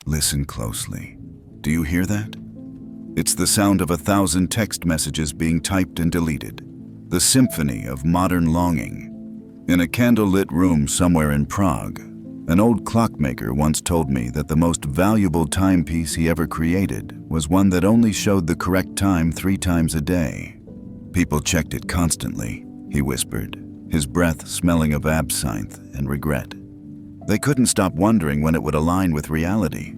Listen closely. Do you hear that? It's the sound of 1,000 text messages being typed and deleted. The symphony of modern longing. In a candlelit room somewhere in Prague, an old clockmaker once told me that the most valuable timepiece he ever created was one that only showed the correct time 3 times a day. People checked it constantly, he whispered, his breath smelling of absinthe and regret. They couldn't stop wondering when it would align with reality.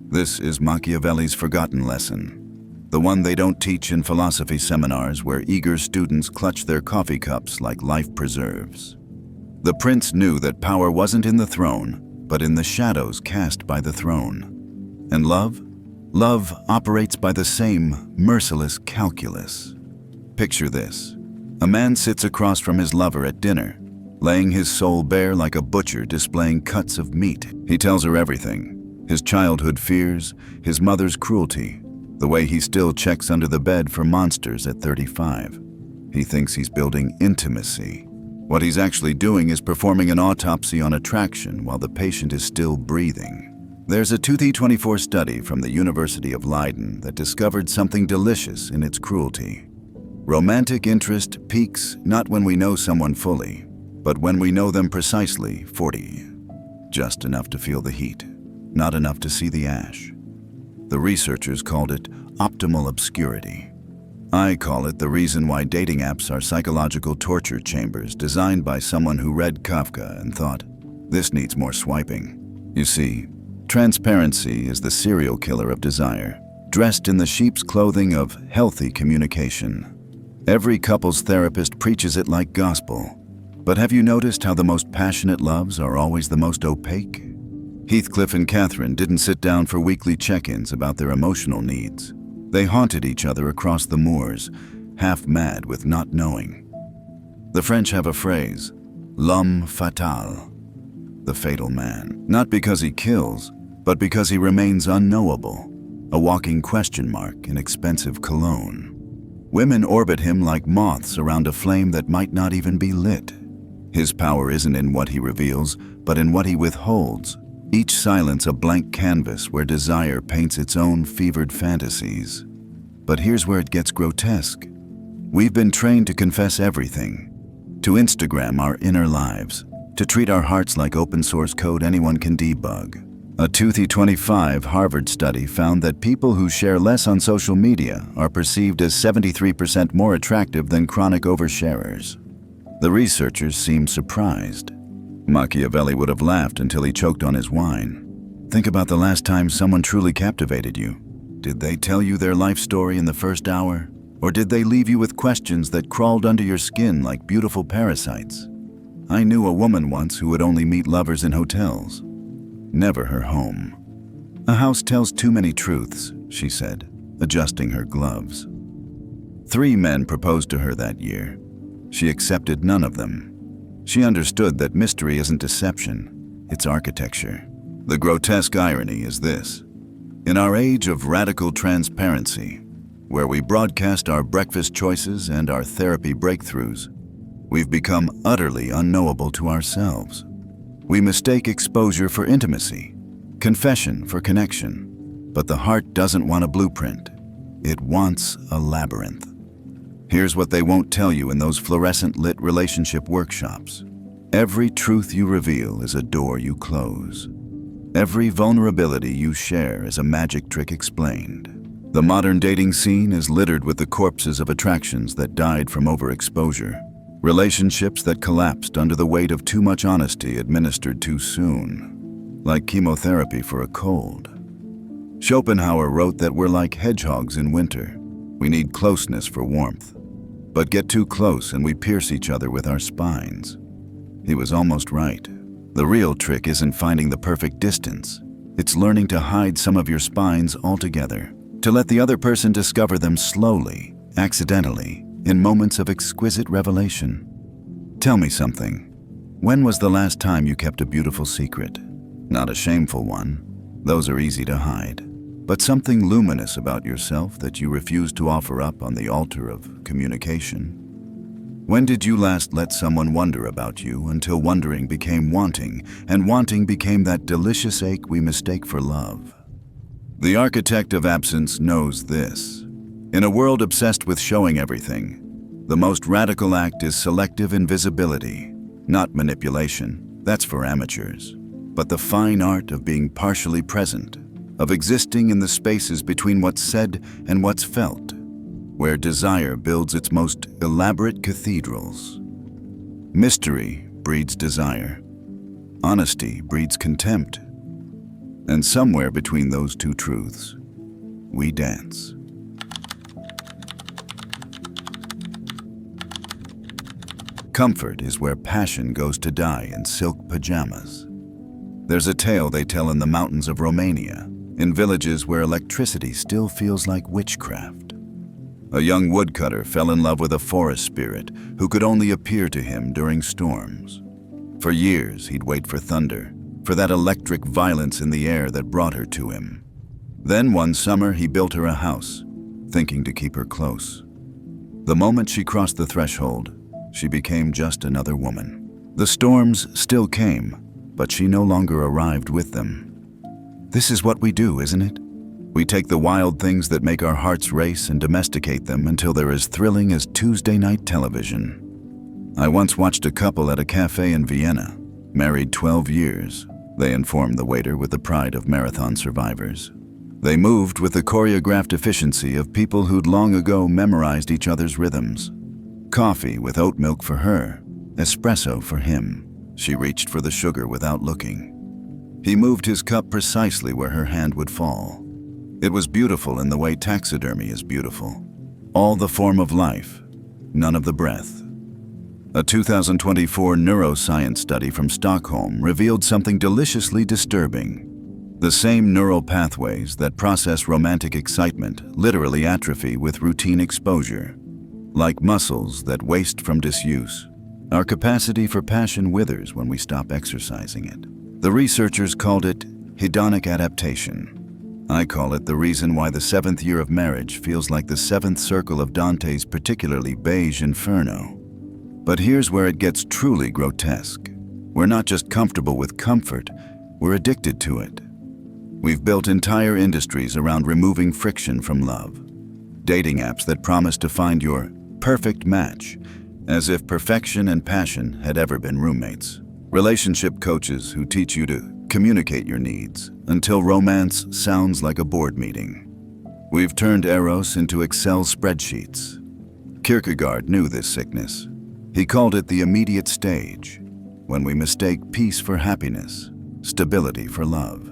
This is Machiavelli's forgotten lesson, the one they don't teach in philosophy seminars where eager students clutch their coffee cups like life preserves. The prince knew that power wasn't in the throne, but in the shadows cast by the throne. And love? Love operates by the same merciless calculus. Picture this. A man sits across from his lover at dinner, laying his soul bare like a butcher displaying cuts of meat. He tells her everything. His childhood fears, his mother's cruelty, the way he still checks under the bed for monsters at 35. He thinks he's building intimacy. What he's actually doing is performing an autopsy on attraction while the patient is still breathing. There's a 2024 study from the University of Leiden that discovered something delicious in its cruelty. Romantic interest peaks not when we know someone fully, but when we know them precisely 40. Just enough to feel the heat, not enough to see the ash. The researchers called it optimal obscurity. I call it the reason why dating apps are psychological torture chambers designed by someone who read Kafka and thought, this needs more swiping. You see, transparency is the serial killer of desire, dressed in the sheep's clothing of healthy communication. Every couple's therapist preaches it like gospel. But have you noticed how the most passionate loves are always the most opaque? Heathcliff and Catherine didn't sit down for weekly check-ins about their emotional needs. They haunted each other across the moors, half mad with not knowing. The French have a phrase, l'homme fatal, the fatal man. Not because he kills, but because he remains unknowable, a walking question mark in expensive cologne. Women orbit him like moths around a flame that might not even be lit. His power isn't in what he reveals, but in what he withholds. Each silence a blank canvas where desire paints its own fevered fantasies. But here's where it gets grotesque. We've been trained to confess everything, to Instagram our inner lives, to treat our hearts like open source code anyone can debug. A 2025 Harvard study found that people who share less on social media are perceived as 73% more attractive than chronic oversharers. The researchers seemed surprised. Machiavelli would have laughed until he choked on his wine. Think about the last time someone truly captivated you. Did they tell you their life story in the first hour? Or did they leave you with questions that crawled under your skin like beautiful parasites? I knew a woman once who would only meet lovers in hotels. Never her home. A house tells too many truths, she said, adjusting her gloves. 3 men proposed to her that year. She accepted none of them. She understood that mystery isn't deception, it's architecture. The grotesque irony is this. In our age of radical transparency, where we broadcast our breakfast choices and our therapy breakthroughs, we've become utterly unknowable to ourselves. We mistake exposure for intimacy, confession for connection, but the heart doesn't want a blueprint. It wants a labyrinth. Here's what they won't tell you in those fluorescent lit relationship workshops. Every truth you reveal is a door you close. Every vulnerability you share is a magic trick explained. The modern dating scene is littered with the corpses of attractions that died from overexposure. Relationships that collapsed under the weight of too much honesty administered too soon. Like chemotherapy for a cold. Schopenhauer wrote that we're like hedgehogs in winter. We need closeness for warmth. But get too close and we pierce each other with our spines. He was almost right. The real trick isn't finding the perfect distance. It's learning to hide some of your spines altogether, to let the other person discover them slowly, accidentally, in moments of exquisite revelation. Tell me something. When was the last time you kept a beautiful secret? Not a shameful one. Those are easy to hide. But something luminous about yourself that you refuse to offer up on the altar of communication. When did you last let someone wonder about you until wondering became wanting, and wanting became that delicious ache we mistake for love? The architect of absence knows this. In a world obsessed with showing everything, the most radical act is selective invisibility, not manipulation. That's for amateurs. But the fine art of being partially present, of existing in the spaces between what's said and what's felt, where desire builds its most elaborate cathedrals. Mystery breeds desire. Honesty breeds contempt. And somewhere between those two truths, we dance. Comfort is where passion goes to die in silk pajamas. There's a tale they tell in the mountains of Romania, in villages where electricity still feels like witchcraft. A young woodcutter fell in love with a forest spirit who could only appear to him during storms. For years, he'd wait for thunder, for that electric violence in the air that brought her to him. Then one summer, he built her a house, thinking to keep her close. The moment she crossed the threshold, she became just another woman. The storms still came, but she no longer arrived with them. This is what we do, isn't it? We take the wild things that make our hearts race and domesticate them until they're as thrilling as Tuesday night television. I once watched a couple at a cafe in Vienna, married 12 years. They informed the waiter with the pride of marathon survivors. They moved with the choreographed efficiency of people who'd long ago memorized each other's rhythms. Coffee with oat milk for her, espresso for him. She reached for the sugar without looking. He moved his cup precisely where her hand would fall. It was beautiful in the way taxidermy is beautiful. All the form of life, none of the breath. A 2024 neuroscience study from Stockholm revealed something deliciously disturbing. The same neural pathways that process romantic excitement literally atrophy with routine exposure. Like muscles that waste from disuse, our capacity for passion withers when we stop exercising it. The researchers called it hedonic adaptation. I call it the reason why the 7th year of marriage feels like the 7th circle of Dante's particularly beige Inferno. But here's where it gets truly grotesque. We're not just comfortable with comfort, we're addicted to it. We've built entire industries around removing friction from love. Dating apps that promise to find your perfect match, as if perfection and passion had ever been roommates. Relationship coaches who teach you to communicate your needs until romance sounds like a board meeting. We've turned Eros into Excel spreadsheets. Kierkegaard knew this sickness. He called it the immediate stage, when we mistake peace for happiness, stability for love.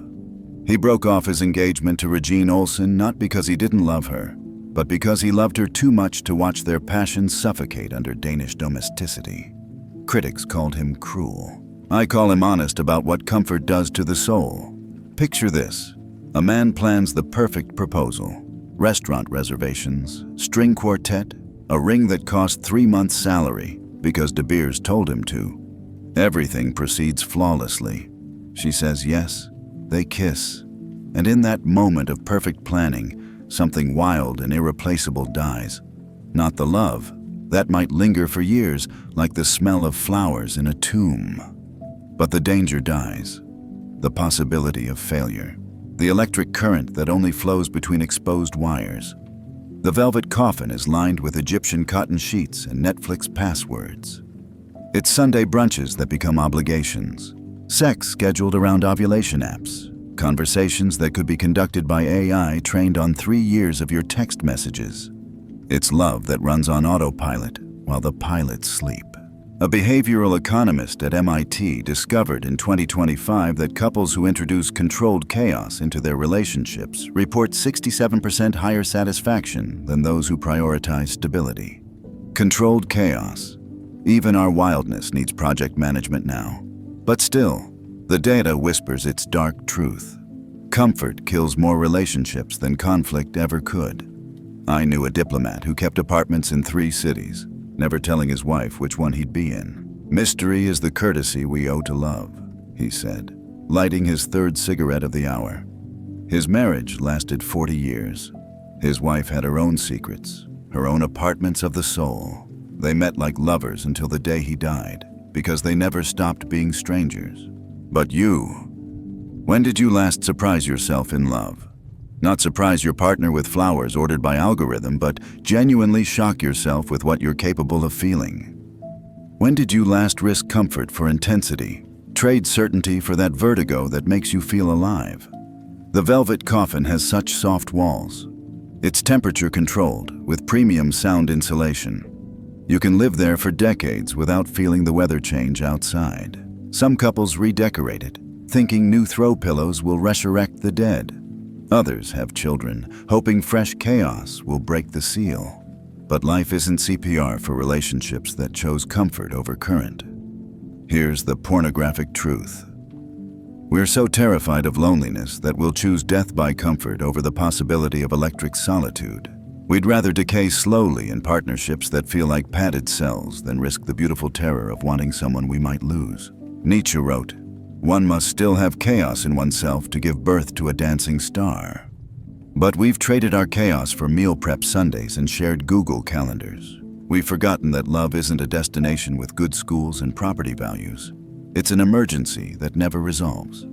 He broke off his engagement to Regine Olsen not because he didn't love her, but because he loved her too much to watch their passions suffocate under Danish domesticity. Critics called him cruel. I call him honest about what comfort does to the soul. Picture this. A man plans the perfect proposal. Restaurant reservations, string quartet, a ring that cost 3 months' salary because De Beers told him to. Everything proceeds flawlessly. She says yes, they kiss, and in that moment of perfect planning, something wild and irreplaceable dies. Not the love. That might linger for years, like the smell of flowers in a tomb. But the danger dies. The possibility of failure. The electric current that only flows between exposed wires. The velvet coffin is lined with Egyptian cotton sheets and Netflix passwords. It's Sunday brunches that become obligations. Sex scheduled around ovulation apps. Conversations that could be conducted by AI trained on 3 years of your text messages. It's love that runs on autopilot while the pilots sleep. A behavioral economist at MIT discovered in 2025 that couples who introduce controlled chaos into their relationships report 67% higher satisfaction than those who prioritize stability. Controlled chaos. Even our wildness needs project management now. But still, the data whispers its dark truth. Comfort kills more relationships than conflict ever could. I knew a diplomat who kept apartments in 3 cities, never telling his wife which one he'd be in. Mystery is the courtesy we owe to love, he said, lighting his 3rd cigarette of the hour. His marriage lasted 40 years. His wife had her own secrets, her own apartments of the soul. They met like lovers until the day he died, because they never stopped being strangers. But you, when did you last surprise yourself in love? Not surprise your partner with flowers ordered by algorithm, but genuinely shock yourself with what you're capable of feeling. When did you last risk comfort for intensity? Trade certainty for that vertigo that makes you feel alive? The velvet coffin has such soft walls. It's temperature controlled, with premium sound insulation. You can live there for decades without feeling the weather change outside. Some couples redecorate it, thinking new throw pillows will resurrect the dead. Others have children, hoping fresh chaos will break the seal. But life isn't CPR for relationships that chose comfort over current. Here's the pornographic truth. We're so terrified of loneliness that we'll choose death by comfort over the possibility of electric solitude. We'd rather decay slowly in partnerships that feel like padded cells than risk the beautiful terror of wanting someone we might lose. Nietzsche wrote, "One must still have chaos in oneself to give birth to a dancing star." But we've traded our chaos for meal prep Sundays and shared Google calendars. We've forgotten that love isn't a destination with good schools and property values. It's an emergency that never resolves.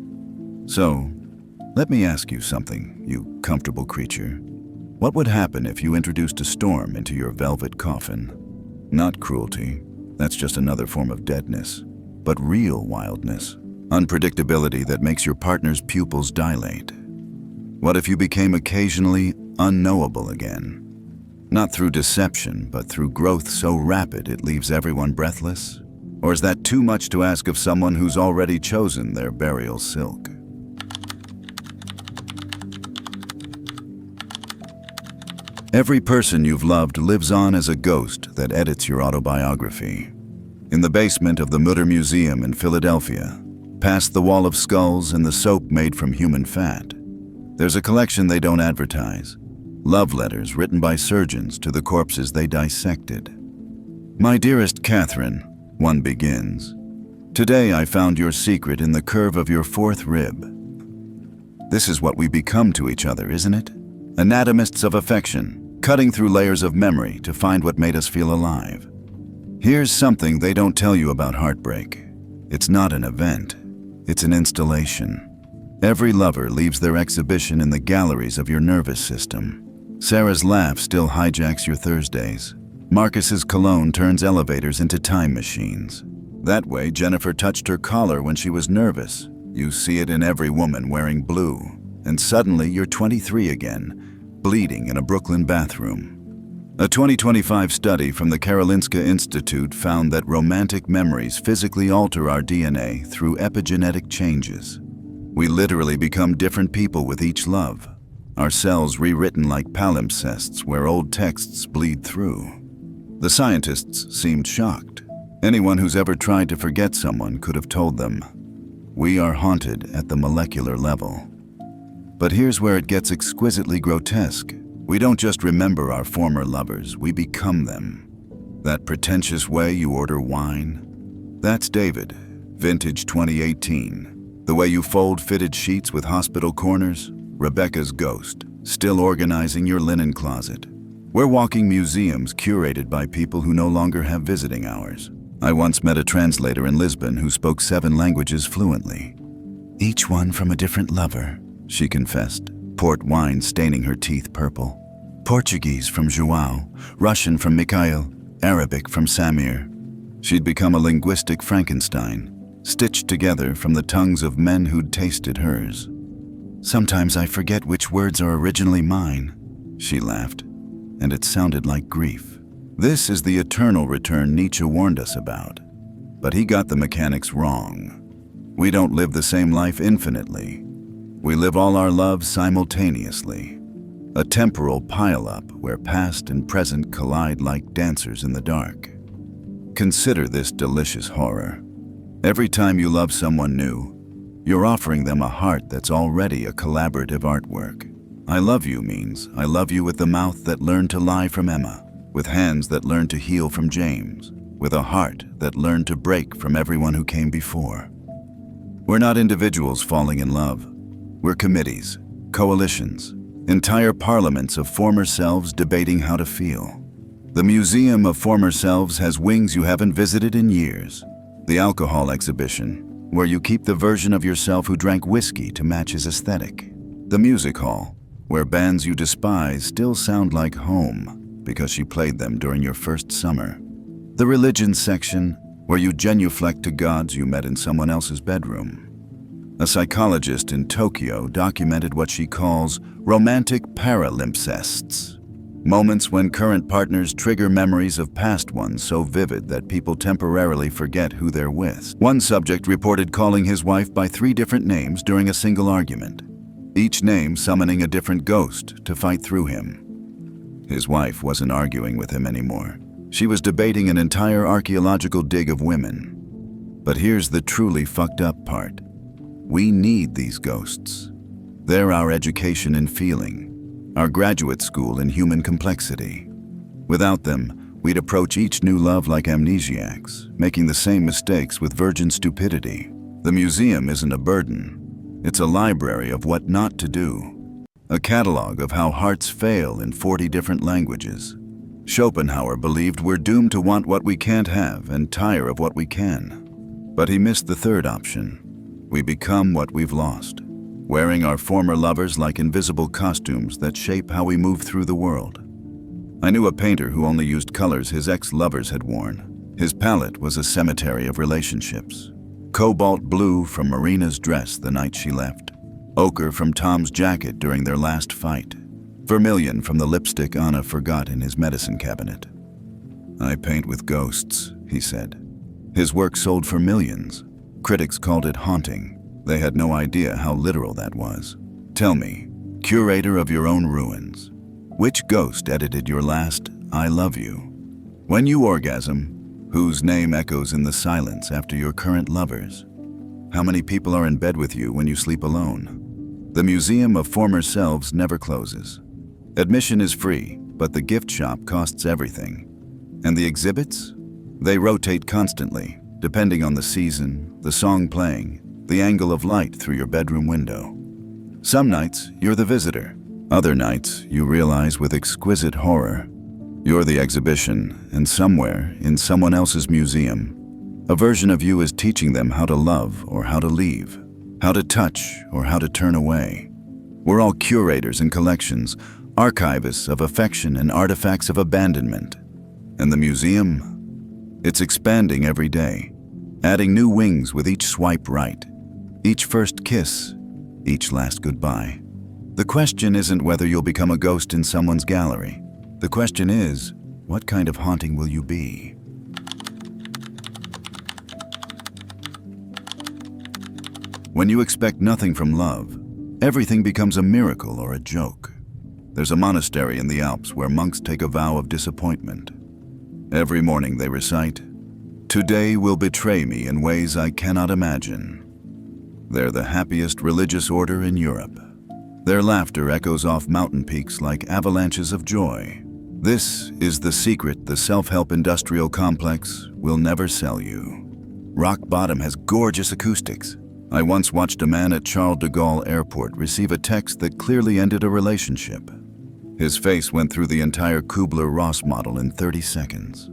So, let me ask you something, you comfortable creature. What would happen if you introduced a storm into your velvet coffin? Not cruelty, that's just another form of deadness, but real wildness. Unpredictability that makes your partner's pupils dilate. What if you became occasionally unknowable again? Not through deception, but through growth so rapid it leaves everyone breathless? Or is that too much to ask of someone who's already chosen their burial silk? Every person you've loved lives on as a ghost that edits your autobiography. In the basement of the Mutter Museum in Philadelphia, past the wall of skulls and the soap made from human fat, there's a collection they don't advertise. Love letters written by surgeons to the corpses they dissected. "My dearest Catherine," one begins, "today I found your secret in the curve of your fourth rib." This is what we become to each other, isn't it? Anatomists of affection, cutting through layers of memory to find what made us feel alive. Here's something they don't tell you about heartbreak. It's not an event, it's an installation. Every lover leaves their exhibition in the galleries of your nervous system. Sarah's laugh still hijacks your Thursdays. Marcus's cologne turns elevators into time machines. That way, Jennifer touched her collar when she was nervous. You see it in every woman wearing blue. And suddenly you're 23 again, bleeding in a Brooklyn bathroom. A 2025 study from the Karolinska Institute found that romantic memories physically alter our DNA through epigenetic changes. We literally become different people with each love. Our cells rewritten like palimpsests where old texts bleed through. The scientists seemed shocked. Anyone who's ever tried to forget someone could have told them, "We are haunted at the molecular level." But here's where it gets exquisitely grotesque. We don't just remember our former lovers, we become them. That pretentious way you order wine? That's David, vintage 2018. The way you fold fitted sheets with hospital corners? Rebecca's ghost, still organizing your linen closet. We're walking museums curated by people who no longer have visiting hours. I once met a translator in Lisbon who spoke 7 languages fluently. "Each one from a different lover," she confessed, port wine staining her teeth purple. Portuguese from João, Russian from Mikhail, Arabic from Samir. She'd become a linguistic Frankenstein, stitched together from the tongues of men who'd tasted hers. "Sometimes I forget which words are originally mine," she laughed, and it sounded like grief. This is the eternal return Nietzsche warned us about. But he got the mechanics wrong. We don't live the same life infinitely. We live all our loves simultaneously. A temporal pile-up where past and present collide like dancers in the dark. Consider this delicious horror. Every time you love someone new, you're offering them a heart that's already a collaborative artwork. "I love you" means I love you with the mouth that learned to lie from Emma, with hands that learned to heal from James, with a heart that learned to break from everyone who came before. We're not individuals falling in love. We're committees, coalitions, entire parliaments of former selves debating how to feel. The Museum of Former Selves has wings you haven't visited in years. The alcohol exhibition, where you keep the version of yourself who drank whiskey to match his aesthetic. The music hall, where bands you despise still sound like home because you played them during your first summer. The religion section, where you genuflect to gods you met in someone else's bedroom. A psychologist in Tokyo documented what she calls romantic paralimpsests. Moments when current partners trigger memories of past ones so vivid that people temporarily forget who they're with. One subject reported calling his wife by 3 different names during a single argument, each name summoning a different ghost to fight through him. His wife wasn't arguing with him anymore. She was debating an entire archaeological dig of women. But here's the truly fucked up part. We need these ghosts. They're our education in feeling, our graduate school in human complexity. Without them, we'd approach each new love like amnesiacs, making the same mistakes with virgin stupidity. The museum isn't a burden. It's a library of what not to do. A catalog of how hearts fail in 40 different languages. Schopenhauer believed we're doomed to want what we can't have and tire of what we can. But he missed the third option. We become what we've lost, wearing our former lovers like invisible costumes that shape how we move through the world. I knew a painter who only used colors his ex-lovers had worn. His palette was a cemetery of relationships. Cobalt blue from Marina's dress the night she left. Ochre from Tom's jacket during their last fight. Vermilion from the lipstick Anna forgot in his medicine cabinet. "I paint with ghosts," he said. His work sold for millions. Critics called it haunting. They had no idea how literal that was. Tell me, curator of your own ruins, which ghost edited your last "I love you"? When you orgasm, whose name echoes in the silence after your current lovers? How many people are in bed with you when you sleep alone? The Museum of Former Selves never closes. Admission is free, but the gift shop costs everything. And the exhibits? They rotate constantly, depending on the season, the song playing, the angle of light through your bedroom window. Some nights, you're the visitor. Other nights, you realize with exquisite horror, you're the exhibition, and somewhere, in someone else's museum, a version of you is teaching them how to love or how to leave, how to touch or how to turn away. We're all curators and collections, archivists of affection and artifacts of abandonment. And the museum? It's expanding every day, adding new wings with each swipe right, each first kiss, each last goodbye. The question isn't whether you'll become a ghost in someone's gallery. The question is, what kind of haunting will you be? When you expect nothing from love, everything becomes a miracle or a joke. There's a monastery in the Alps where monks take a vow of disappointment. Every morning they recite, "Today will betray me in ways I cannot imagine." They're the happiest religious order in Europe. Their laughter echoes off mountain peaks like avalanches of joy. This is the secret the self-help industrial complex will never sell you. Rock Bottom has gorgeous acoustics. I once watched a man at Charles de Gaulle Airport receive a text that clearly ended a relationship. His face went through the entire Kubler-Ross model in 30 seconds.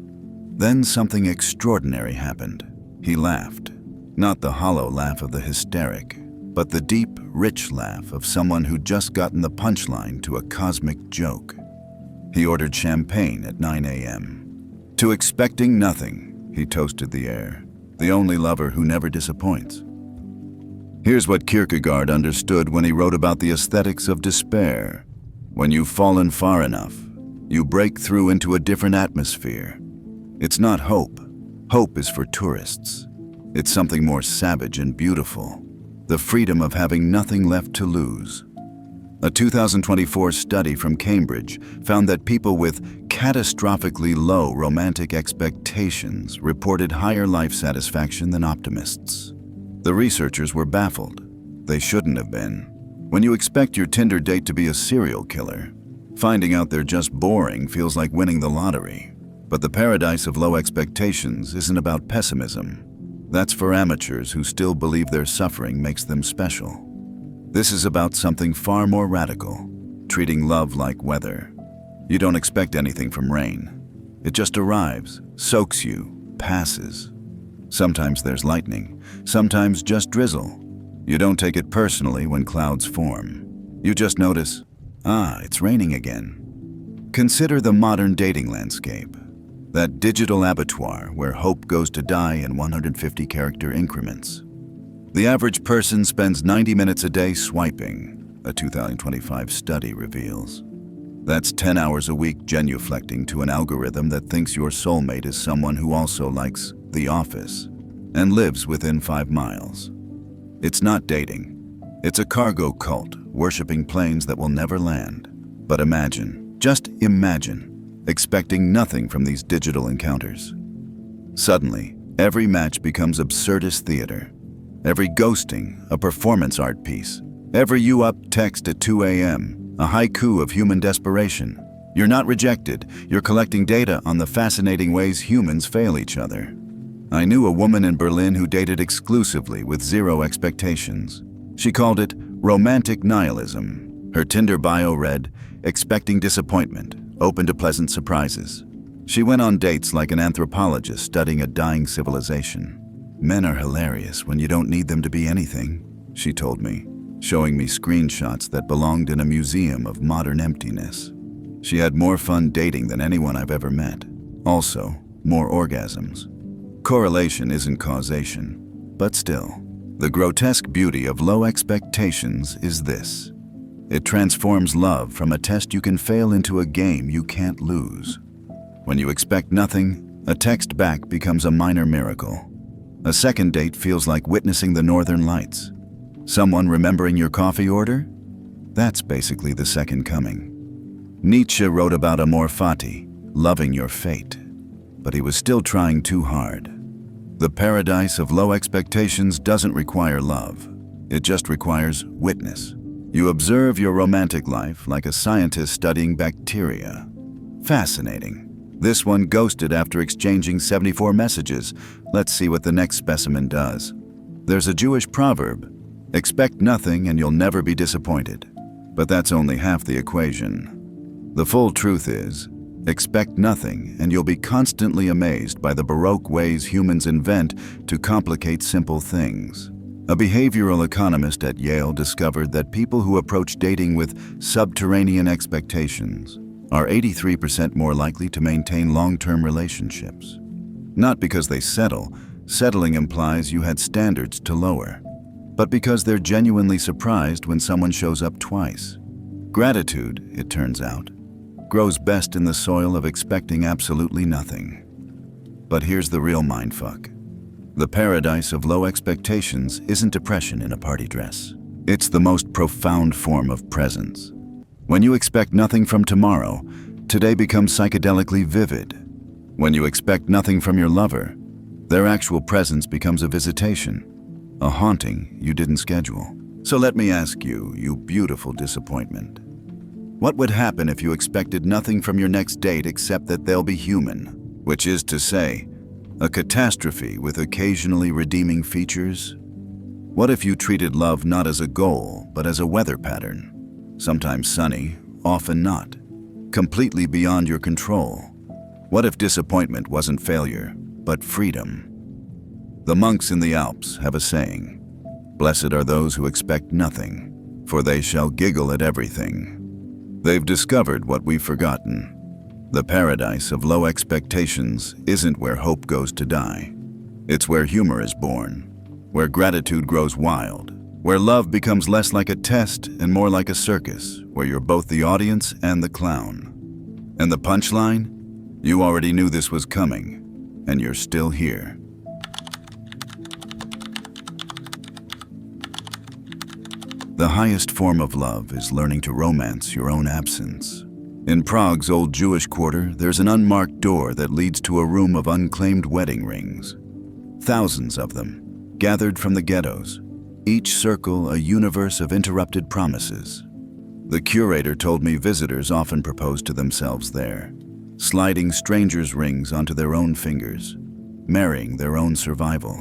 Then something extraordinary happened. He laughed. Not the hollow laugh of the hysteric, but the deep, rich laugh of someone who'd just gotten the punchline to a cosmic joke. He ordered champagne at 9 a.m. To expecting nothing, he toasted the air, the only lover who never disappoints. Here's what Kierkegaard understood when he wrote about the aesthetics of despair. When you've fallen far enough, you break through into a different atmosphere. It's not hope. Hope is for tourists. It's something more savage and beautiful. The freedom of having nothing left to lose. A 2024 study from Cambridge found that people with catastrophically low romantic expectations reported higher life satisfaction than optimists. The researchers were baffled. They shouldn't have been. When you expect your Tinder date to be a serial killer, finding out they're just boring feels like winning the lottery. But the paradise of low expectations isn't about pessimism. That's for amateurs who still believe their suffering makes them special. This is about something far more radical, treating love like weather. You don't expect anything from rain. It just arrives, soaks you, passes. Sometimes there's lightning, sometimes just drizzle. You don't take it personally when clouds form. You just notice, it's raining again. Consider the modern dating landscape. That digital abattoir where hope goes to die in 150-character increments. The average person spends 90 minutes a day swiping, a 2025 study reveals. That's 10 hours a week genuflecting to an algorithm that thinks your soulmate is someone who also likes The Office and lives within 5 miles. It's not dating. It's a cargo cult worshipping planes that will never land. But imagine, just imagine, expecting nothing from these digital encounters. Suddenly, every match becomes absurdist theater. Every ghosting, a performance art piece. Every you up text at 2 a.m., a haiku of human desperation. You're not rejected, you're collecting data on the fascinating ways humans fail each other. I knew a woman in Berlin who dated exclusively with zero expectations. She called it romantic nihilism. Her Tinder bio read, expecting disappointment, open to pleasant surprises. She went on dates like an anthropologist studying a dying civilization. Men are hilarious when you don't need them to be anything, she told me, showing me screenshots that belonged in a museum of modern emptiness. She had more fun dating than anyone I've ever met. Also, more orgasms. Correlation isn't causation, but still. The grotesque beauty of low expectations is this. It transforms love from a test you can fail into a game you can't lose. When you expect nothing, a text back becomes a minor miracle. A second date feels like witnessing the northern lights. Someone remembering your coffee order? That's basically the second coming. Nietzsche wrote about amor fati, loving your fate, but he was still trying too hard. The paradise of low expectations doesn't require love. It just requires witness. You observe your romantic life like a scientist studying bacteria. Fascinating. This one ghosted after exchanging 74 messages. Let's see what the next specimen does. There's a Jewish proverb, expect nothing and you'll never be disappointed. But that's only half the equation. The full truth is, expect nothing and you'll be constantly amazed by the Baroque ways humans invent to complicate simple things. A behavioral economist at Yale discovered that people who approach dating with subterranean expectations are 83% more likely to maintain long-term relationships. Not because they settle, settling implies you had standards to lower, but because they're genuinely surprised when someone shows up twice. Gratitude, it turns out, grows best in the soil of expecting absolutely nothing. But here's the real mindfuck. The paradise of low expectations isn't depression in a party dress. It's the most profound form of presence. When you expect nothing from tomorrow, today becomes psychedelically vivid. When you expect nothing from your lover, their actual presence becomes a visitation, a haunting you didn't schedule. So let me ask you, you beautiful disappointment. What would happen if you expected nothing from your next date except that they'll be human? Which is to say, a catastrophe with occasionally redeeming features? What if you treated love not as a goal, but as a weather pattern? Sometimes sunny, often not. Completely beyond your control. What if disappointment wasn't failure, but freedom? The monks in the Alps have a saying, "Blessed are those who expect nothing, for they shall giggle at everything." They've discovered what we've forgotten. The paradise of low expectations isn't where hope goes to die. It's where humor is born, where gratitude grows wild, where love becomes less like a test and more like a circus, where you're both the audience and the clown. And the punchline? You already knew this was coming, and you're still here. The highest form of love is learning to romance your own absence. In Prague's old Jewish quarter, there's an unmarked door that leads to a room of unclaimed wedding rings. Thousands of them, gathered from the ghettos, each circle a universe of interrupted promises. The curator told me visitors often propose to themselves there, sliding strangers' rings onto their own fingers, marrying their own survival.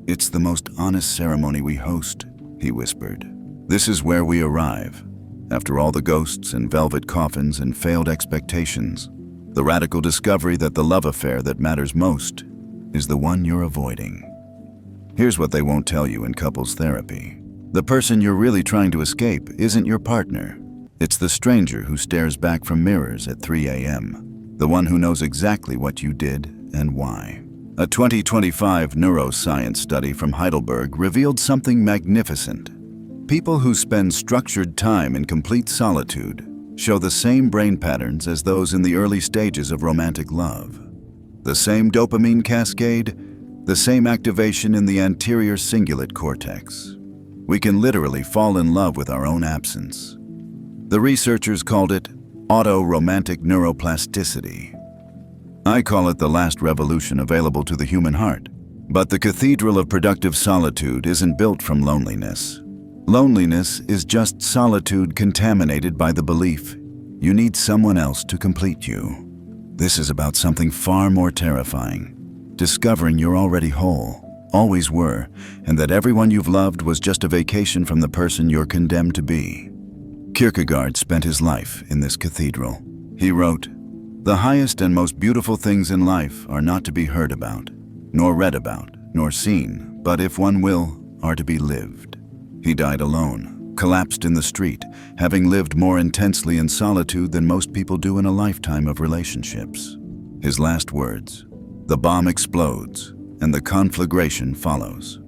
"It's the most honest ceremony we host," he whispered. "This is where we arrive. After all the ghosts and velvet coffins and failed expectations, The radical discovery that the love affair that matters most is the one you're avoiding. Here's what they won't tell you in couples therapy. The person you're really trying to escape isn't your partner. It's the stranger who stares back from mirrors at 3 a.m., the one who knows exactly what you did and why. A 2025 neuroscience study from Heidelberg revealed something magnificent. People who spend structured time in complete solitude show the same brain patterns as those in the early stages of romantic love. The same dopamine cascade, the same activation in the anterior cingulate cortex. We can literally fall in love with our own absence. The researchers called it auto-romantic neuroplasticity. I call it the last revolution available to the human heart. But the cathedral of productive solitude isn't built from loneliness. Loneliness is just solitude contaminated by the belief you need someone else to complete you. This is about something far more terrifying. Discovering you're already whole, always were, and that everyone you've loved was just a vacation from the person you're condemned to be. Kierkegaard spent his life in this cathedral. He wrote, "The highest and most beautiful things in life are not to be heard about, nor read about, nor seen, but if one will, are to be lived." He died alone, collapsed in the street, having lived more intensely in solitude than most people do in a lifetime of relationships. His last words, "The bomb explodes, and the conflagration follows."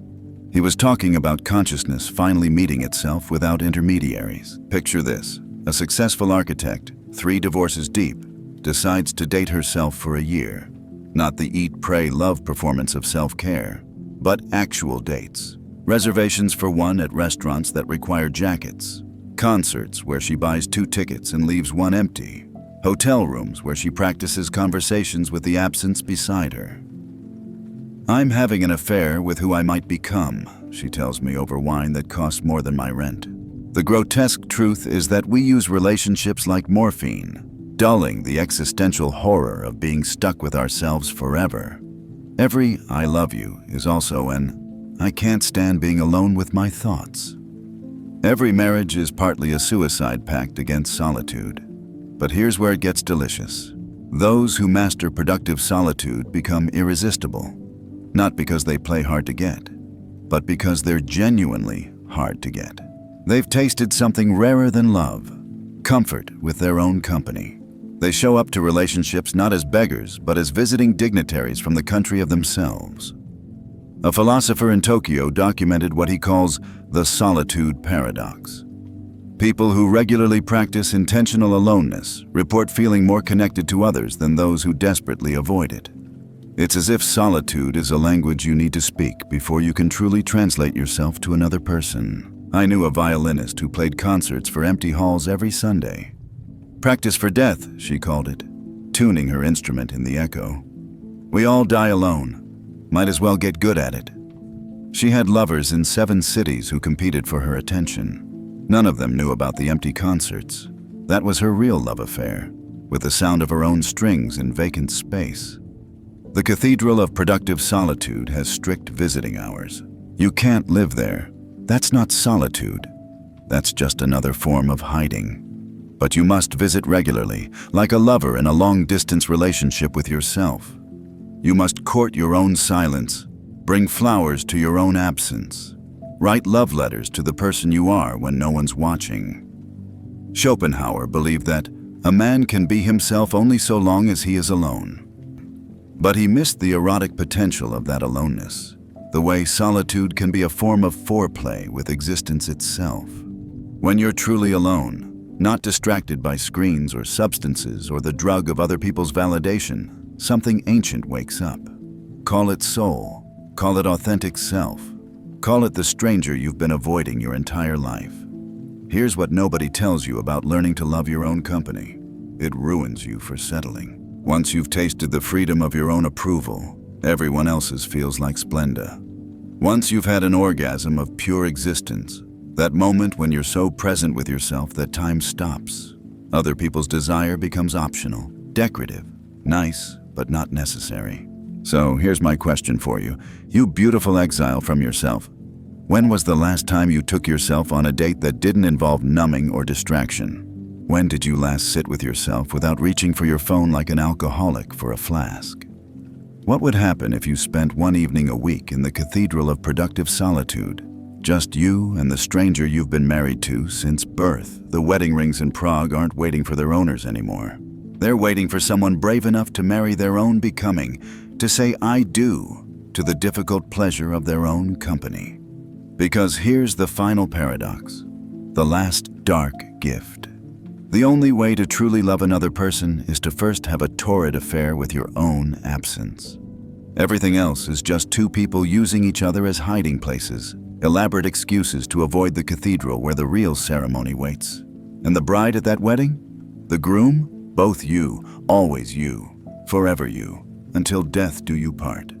He was talking about consciousness finally meeting itself without intermediaries. Picture this: a successful architect, 3 divorces deep, decides to date herself for a year. Not the eat, pray, love performance of self-care, but actual dates. Reservations for one at restaurants that require jackets. Concerts where she buys 2 tickets and leaves 1 empty. Hotel rooms where she practices conversations with the absence beside her. "I'm having an affair with who I might become," she tells me over wine that costs more than my rent. The grotesque truth is that we use relationships like morphine, dulling the existential horror of being stuck with ourselves forever. Every "I love you" is also an "I can't stand being alone with my thoughts." Every marriage is partly a suicide pact against solitude. But here's where it gets delicious. Those who master productive solitude become irresistible, not because they play hard to get, but because they're genuinely hard to get. They've tasted something rarer than love, comfort with their own company. They show up to relationships not as beggars, but as visiting dignitaries from the country of themselves. A philosopher in Tokyo documented what he calls the solitude paradox. People who regularly practice intentional aloneness report feeling more connected to others than those who desperately avoid it. It's as if solitude is a language you need to speak before you can truly translate yourself to another person. I knew a violinist who played concerts for empty halls every Sunday. Practice for death, she called it, tuning her instrument in the echo. We all die alone. Might as well get good at it. She had lovers in 7 cities who competed for her attention. None of them knew about the empty concerts. That was her real love affair, with the sound of her own strings in vacant space. The Cathedral of Productive Solitude has strict visiting hours. You can't live there. That's not solitude. That's just another form of hiding. But you must visit regularly, like a lover in a long-distance relationship with yourself. You must court your own silence, bring flowers to your own absence, write love letters to the person you are when no one's watching. Schopenhauer believed that a man can be himself only so long as he is alone. But he missed the erotic potential of that aloneness, the way solitude can be a form of foreplay with existence itself. When you're truly alone, not distracted by screens or substances or the drug of other people's validation, something ancient wakes up. Call it soul, call it authentic self, call it the stranger you've been avoiding your entire life. Here's what nobody tells you about learning to love your own company. It ruins you for settling. Once you've tasted the freedom of your own approval, everyone else's feels like splendor. Once you've had an orgasm of pure existence, that moment when you're so present with yourself that time stops. Other people's desire becomes optional, decorative, nice, but not necessary. So here's my question for you. You beautiful exile from yourself. When was the last time you took yourself on a date that didn't involve numbing or distraction? When did you last sit with yourself without reaching for your phone like an alcoholic for a flask? What would happen if you spent one evening a week in the cathedral of productive solitude? Just you and the stranger you've been married to since birth. The wedding rings in Prague aren't waiting for their owners anymore. They're waiting for someone brave enough to marry their own becoming, to say "I do" to the difficult pleasure of their own company. Because here's the final paradox, the last dark gift. The only way to truly love another person is to first have a torrid affair with your own absence. Everything else is just two people using each other as hiding places, elaborate excuses to avoid the cathedral where the real ceremony waits. And the bride at that wedding? The groom? Both you, always you, forever you, until death do you part.